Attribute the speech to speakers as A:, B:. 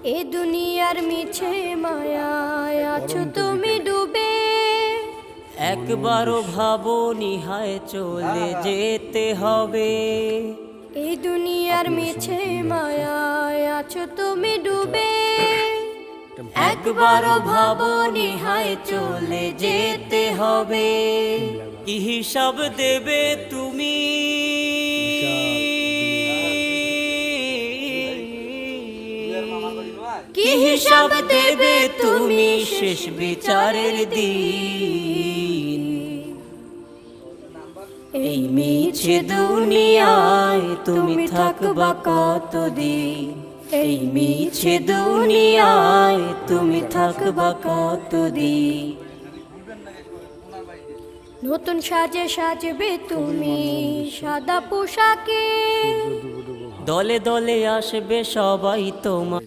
A: এ দুনিয়ার মিছে মায়ায় আছো তুমি ডুবে।
B: একবারও ভাবনি হায় চলে যেতে হবে।
A: এই দুনিয়ার মিছে মায়ায় আছো তুমি ডুবে।
B: একবারও ভাবনি হায় চলে যেতে হবে। কি হিসাব দেবে তুমি? কি হিসাব দেবে তুমি শেষ বিচারের দিন? এই মিছে দুনিয়ায় তুমি থাকবা কতদিন? এই মিছে দুনিয়ায় তুমি থাকবা কতদিন?
A: নতুন সাজে সাজবে তুমি সাদা পোশাকে।
B: দলে দলে আসবে সবাই তোমার